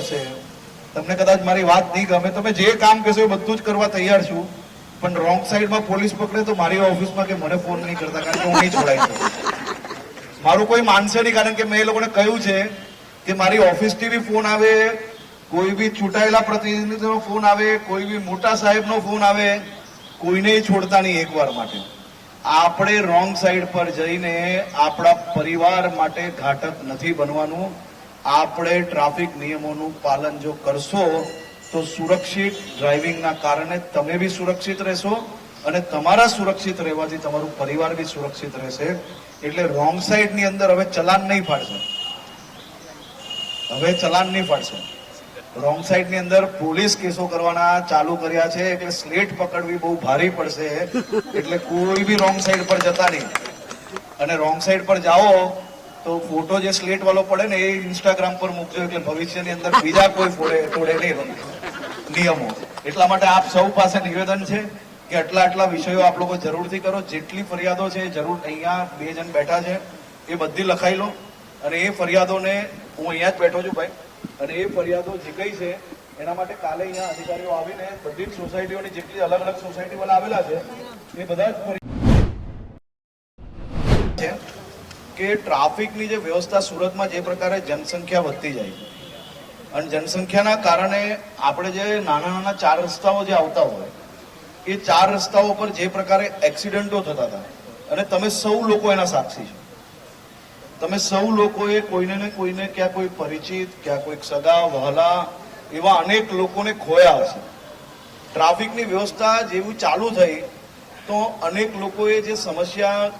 પડશે. તમને કદાચ મારી વાત નહીં ગમે, તમે જે કામ કહેશો એ બધું જ કરવા તૈયાર છું, પણ રોંગ સાઈડમાં પોલીસ પકડે તો મારી ઓફિસમાં કે મને ફોન નહીં કરતા, કારણ કે હું નહીં છોડાઈ શકું. મારું કોઈ માનશે નહીં, કારણ કે મેં એ લોકોને કહ્યું છે કે મારી ઓફિસથી બી ફોન આવે, કોઈ બી ચૂંટાયેલા પ્રતિનિધિનો ફોન આવે, કોઈ બી મોટા સાહેબનો ફોન આવે, કોઈને છોડતા નહીં એકવાર માટે. આપણે રોંગ સાઈડ પર જઈને આપણા પરિવાર માટે ઘાતક નથી બનવાનું. આપણે ટ્રાફિક નિયમોનું પાલન જો કરશો તો સુરક્ષિત ડ્રાઇવિંગના કારણે તમે બી સુરક્ષિત રહેશો અને તમારા સુરક્ષિત રહેવાથી તમારું પરિવાર બી સુરક્ષિત રહેશે. એટલે રોંગ સાઈડની અંદર હવે ચલાન નહીં ફાડશે, હવે ચલાન નહીં ફાડશે. રોંગ સાઈડની અંદર પોલીસ કેસો કરવાના ચાલુ કર્યા છે, એટલે સ્લેટ પકડવી બહુ ભારી પડશે. એટલે કોઈ બી રોંગ સાઈડ પર જતા નહીં, અને રોંગ સાઈડ પર જાઓ તો ફોટો જે સ્લેટ વાળો પડે ને એ ઇન્સ્ટાગ્રામ પર મૂકજો, એટલે ભવિષ્યની અંદર બીજા કોઈ તોડે નહીં નિયમો. એટલા માટે આપ સૌ પાસે નિવેદન છે કે આટલા વિષયો આપ લોકો જરૂરથી કરો. જેટલી ફરિયાદો છે જરૂર, અહીંયા 2 જણ બેઠા છે એ બધી લખાઈ લો, અને એ ફરિયાદોને હું અહીંયા જ બેઠો છું ભાઈ, અને એ ફરિયાદો જે કઈ છે એના માટે કાલે અહીંયા અધિકારીઓ આવીને બધી જ સોસાયટીઓની જેટલી અલગ અલગ સોસાયટી વાળા આવેલા છે એ બધા જ કે ટ્રાફિકની જે વ્યવસ્થા સુરતમાં જે પ્રકારે જનસંખ્યા વધતી જાય છે, અને જનસંખ્યાના કારણે આપણે જે નાના 4 રસ્તાઓ જે આવતા હોય એ 4 રસ્તાઓ પર જે પ્રકારે એક્સિડન્ટો થતા હતા, અને તમે સૌ લોકો એના સાક્ષી છો. તમે સૌ લોકોએ કોઈને ને કોઈને, ક્યાં કોઈ પરિચિત, ક્યાં કોઈક સગા વહાલા, એવા અનેક લોકોને ખોયા હશે. ટ્રાફિકની વ્યવસ્થા જેવી ચાલુ થઈ તો અનેક લોકોએ જે સમસ્યા,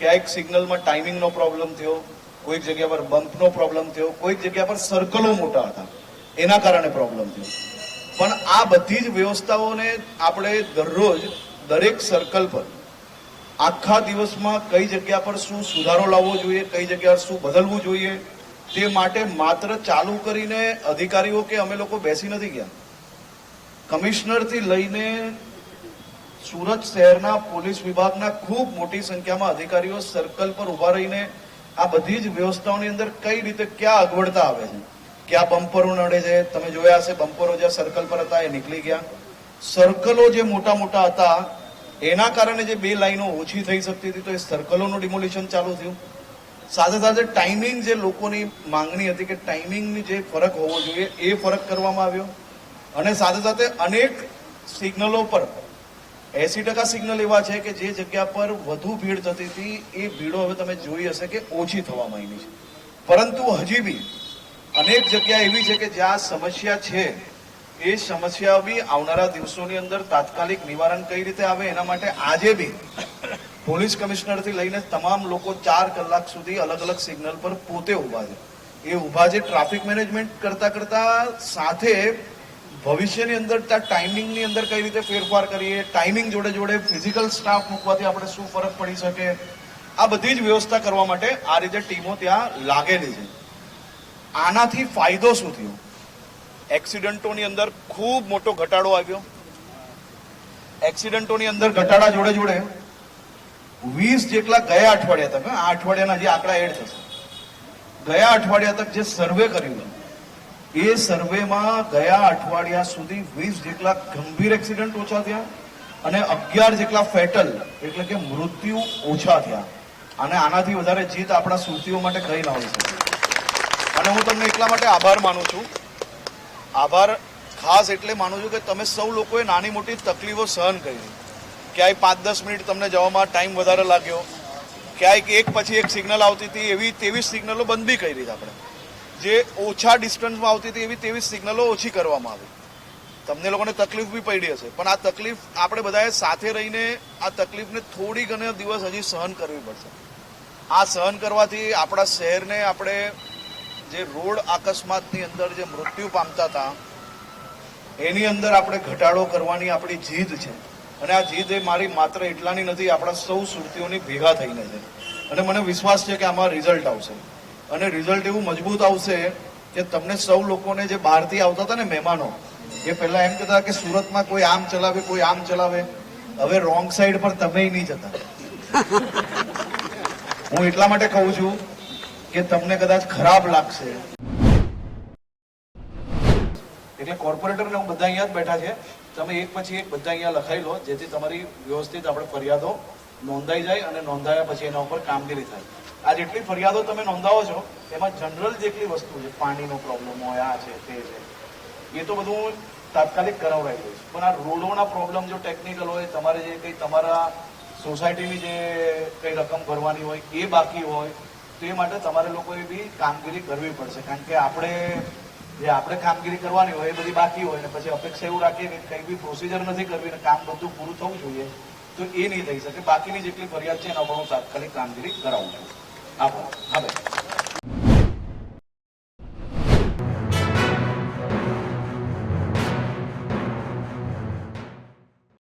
ક્યાંક સિગ્નલમાં ટાઈમિંગનો પ્રોબ્લેમ થયો, કોઈક જગ્યા પર બમ્પનો પ્રોબ્લેમ થયો, કોઈક જગ્યા પર સર્કલો મોટા હતા એના કારણે પ્રોબ્લેમ થયો. પણ આ બધી જ વ્યવસ્થાઓને આપણે દરરોજ દરેક સર્કલ પર આખા દિવસમાં કઈ જગ્યા પર શું સુધારો લાવવો જોઈએ, કઈ જગ્યા પર શું બદલવું જોઈએ, તે માટે માત્ર ચાલુ કરીને અધિકારીઓ કે અમે લોકો બેસી નથી ગયા. કમિશનરથી લઈને સુરત શહેરના પોલીસ વિભાગના ખૂબ મોટી સંખ્યામાં અધિકારીઓ સર્કલ પર ઉભા રહીને આ બધી જ વ્યવસ્થાઓની અંદર કઈ રીતે ક્યાં અગવડતા આવે છે, ક્યાં બમ્પરો નડે છે. તમે જોયા હશે બમ્પરો જ્યાં સર્કલ પર હતા એ નીકળી ગયા. સર્કલો જે મોટા મોટા હતા એના કારણે જે 2 લાઈનો ઓછી થઈ શકતી હતી તો એ સર્કલોનું ડિમોલિશન ચાલુ થયું. સાથે સાથે ટાઈમિંગ, જે લોકોની માંગણી હતી કે ટાઈમિંગની જે ફરક હોવો જોઈએ એ ફરક કરવામાં આવ્યો. અને સાથે સાથે અનેક સિગ્નલો પર 80% સિગ્નલ એવા છે કે જે જગ્યા પર વધુ ભીડ થતી હતી એ ભીડો હવે તમે જોઈ હશે કે ઓછી થવા માંડી છે. પરંતુ હજી બી અનેક જગ્યા એવી છે કે જ્યાં સમસ્યા છે એ સમસ્યા બી આવનારા દિવસોની અંદર તાત્કાલિક નિવારણ કઈ રીતે આવે એના માટે આજે બી પોલીસ કમિશનરથી લઈને તમામ લોકો 4 કલાક સુધી અલગ અલગ સિગ્નલ પર પોતે ઉભા છે. એ ઉભા છે ટ્રાફિક મેનેજમેન્ટ કરતા સાથે ભવિષ્યની અંદર ત્યાં ટાઈમિંગની અંદર કઈ રીતે ફેરફાર કરીએ, ટાઈમિંગ જોડે જોડે ફિઝિકલ સ્ટાફ મૂકવાથી આપણે શું ફરક પડી શકે, આ બધી જ વ્યવસ્થા કરવા માટે આ રીતે ટીમો ત્યાં લાગેલી છે. આનાથી ફાયદો શું થયો? એક્સિડન્ટોની અંદર ખૂબ મોટો ઘટાડો આવ્યો. એક્સિડન્ટોની અંદર ઘટાડા જોડે જોડે 20 જેટલા ગયા અઠવાડિયા તક, આ અઠવાડિયાના જે આંકડા એડ થશે, ગયા અઠવાડિયા તક જે સર્વે કર્યું એ સર્વેમાં ગયા અઠવાડિયા સુધી 20 જેટલા ગંભીર એક્સિડન્ટ ઓછા થયા અને 11 જેટલા ફેટલ એટલે કે મૃત્યુ ઓછા થયા. અને આનાથી વધારે જીત આપણા સુરતીઓ માટે કઈ ના હોઈ શકે. અને હું તમને એટલા માટે આભાર માનું છું. આભાર ખાસ એટલે માનું છું કે તમે સૌ લોકોએ નાની મોટી તકલીફો સહન કરી. ક્યાંય 5-10 મિનિટ તમને જવામાં ટાઈમ વધારે લાગ્યો, ક્યાંક એક પછી એક સિગ્નલ આવતી હતી એવી 23 સિગ્નલો બંધ બી કરી હતી. આપણે જે ઓછા ડિસ્ટન્સમાં આવતી હતી એવી 23 સિગ્નલો ઓછી કરવામાં આવી. તમને લોકોને તકલીફ બી પડી હશે, પણ આ તકલીફ આપણે બધાએ સાથે રહીને આ તકલીફને થોડી ઘણા દિવસ હજી સહન કરવી પડશે. આ સહન કરવાથી આપણા શહેરને, આપણે જે રોડ અકસ્માતની અંદર જે મૃત્યુ પામતા હતા એની અંદર આપણે ઘટાડો કરવાની આપણી જીદ છે. અને આ જીદ એ મારી માત્ર એટલાની નથી, આપણા સૌ સુરતીઓની ભેગા થઈને છે. અને મને વિશ્વાસ છે કે આમાં રિઝલ્ટ આવશે, અને રિઝલ્ટ એવું મજબૂત આવશે કે તમને સૌ લોકોને જે બહારથી આવતા હતા ને મહેમાનો, એ પહેલા એમ કહેતા કે સુરતમાં કોઈ આમ ચલાવે, કોઈ આમ ચલાવે, હવે રોંગ સાઈડ પર તમે નહીં જતા. હું એટલા માટે કહું છું કે તમને કદાચ ખરાબ લાગશે. એટલે કોર્પોરેટરને હું બધા અહીંયા જ બેઠા છે, તમે એક પછી એક બધા અહીંયા લખાઈ લો, જેથી તમારી વ્યવસ્થિત આપણે ફરિયાદો નોંધાઈ જાય અને નોંધાયા પછી એના ઉપર કામગીરી થાય. આ જેટલી ફરિયાદો તમે નોંધાવો છો એમાં જનરલ જેટલી વસ્તુ છે, પાણીનો પ્રોબ્લેમ હોય, આ છે તે છે, એ તો બધું તાત્કાલિક કરાવડાવી દઈશ. પણ આ રોડોના પ્રોબ્લેમ જો ટેકનિકલ હોય, તમારે જે કંઈ તમારા સોસાયટીની જે કંઈ રકમ ભરવાની હોય એ બાકી હોય, તો એ માટે તમારે લોકોએ બી કામગીરી કરવી પડશે. કારણ કે આપણે કામગીરી કરવાની હોય એ બધી બાકી હોય ને પછી અપેક્ષા એવું રાખીએ કે કંઈ બી પ્રોસિજર નથી કરવી ને કામ બધું પૂરું થવું જોઈએ, તો એ નહીં થઈ શકે. બાકીની જેટલી ફરિયાદ છે એના પર હું તાત્કાલિક કામગીરી કરાવું છું. આભાર. હા ભાઈ.